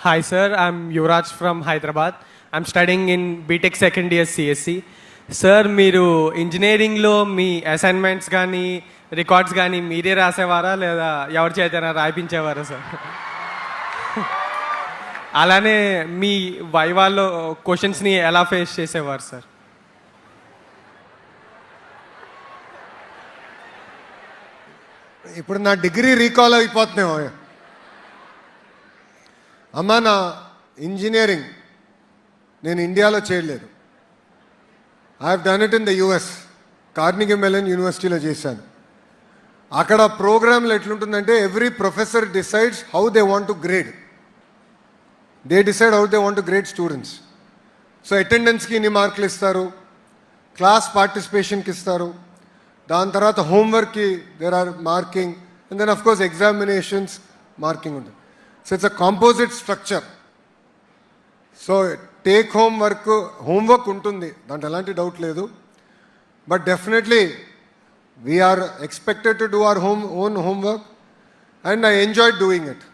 Hi sir, I'm Yuvraj from Hyderabad. I'm studying in BTech second year CSC. Sir మీరు ఇంజనీరింగ్లో మీ assignments కానీ records కానీ మీరే రాసేవారా లేదా ఎవరి చేతైనా రాయిపించేవారా సార్? అలానే మీ వైవాల్లో క్వశ్చన్స్ని ఎలా ఫేస్ చేసేవారు సార్? ఇప్పుడు నా డిగ్రీ రీకాల్ అయిపోతున్నావు అమ్మా. నా ఇంజనీరింగ్ నేను ఇండియాలో చేయలేదు. I have done it in the US. Carnegie Mellon యూనివర్సిటీలో చేశాను. అక్కడ ప్రోగ్రాంలు ఎట్లుంటుందంటే every professor decides how they want to grade. They decide how they want to grade students. So అటెండెన్స్కి ఇన్ని మార్కులు ఇస్తారు, క్లాస్ పార్టిసిపేషన్కి ఇస్తారు, దాని తర్వాత హోంవర్క్కి there are marking, and then of course examinations marking ఉంటుంది. So it's a composite structure. So take homework ఉంటుంది, దాంట్లో ఎలాంటి డౌట్ లేదు. But definitely we are expected to do our own homework and I enjoy doing it.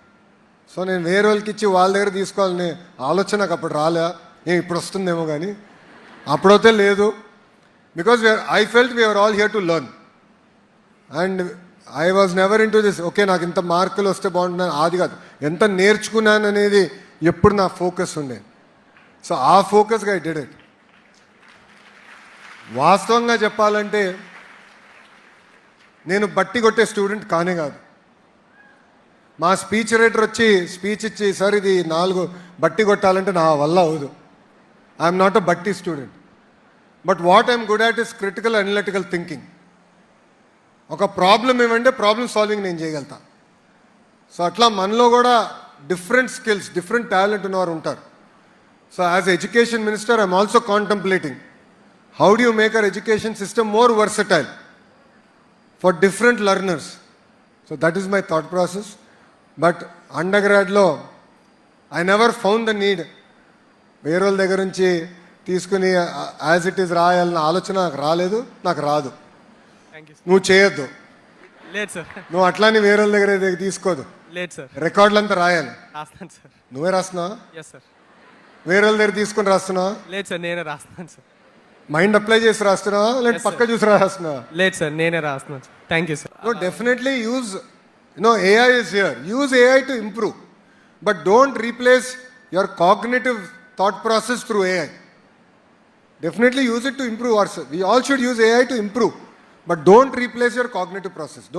So నేను వేరే వాళ్ళకి ఇచ్చి వాళ్ళ దగ్గర తీసుకోవాలని ఆలోచన నాకు అప్పుడు రాలే. ఇప్పుడు వస్తుందేమో కానీ అప్పుడైతే లేదు. Because I felt we are all here to learn and I was never into this okay నాకు ఇంత మార్కులు వస్తే బాగుంటుందని. అది కాదు, ఎంత నేర్చుకున్నాను అనేది ఎప్పుడు నా ఫోకస్ ఉండేది. సో ఆ ఫోకస్గా ఐ డిడ్ ఇట్. వాస్తవంగా చెప్పాలంటే నేను బట్టి కొట్టే స్టూడెంట్ కానే కాదు. మా స్పీచ్ రైటర్ వచ్చి స్పీచ్ ఇచ్చి సార్ ఇది 4 బట్టి కొట్టాలంటే నా వల్ల అవదు. ఐఎమ్ నాట్ అ బట్టి student. But what I'm good at is critical analytical thinking. ఒక ప్రాబ్లం ఏమంటే ప్రాబ్లమ్ సాల్వింగ్ నేను చేయగలుగుతా. సో అట్లా మనలో కూడా డిఫరెంట్ స్కిల్స్, డిఫరెంట్ టాలెంట్ ఉన్నవారు ఉంటారు. So as education minister, I'm also contemplating how do you make our education system more versatile for different learners. So that is my thought process. But undergrad lo, I never found the need. వేరే దగ్గర నుంచి తీసుకుని as it is రాయాలన్న ఆలోచన నాకు రాలేదు, నాకు రాదు. నువ్వు చేయొద్దు. లేదు సార్. నువ్వు అట్లానే వేరే దగ్గర తీసుకోదు. లేదు సార్. రికార్డులు అంతా రాయాలి. రాస్తాను సార్. నువ్వే రాస్తున్నావా? Yes sir. వేరే వాళ్ళ దగ్గర తీసుకొని రాస్తున్నావా? లేదు సార్, నేనే రాస్తున్నాను సార్. మైండ్ అప్లై చేసి రాస్తున్నావా లేదంటే పక్క చూసి రాస్తున్నావా? లేదు సార్, నేనే రాస్తున్నాను sir. Thank you sir. No, definitely use, AI is here. Use AI to improve. But don't replace your cognitive thought process through AI. Definitely use it to improve ourselves. We all should use AI to improve. But don't replace your cognitive process. Don't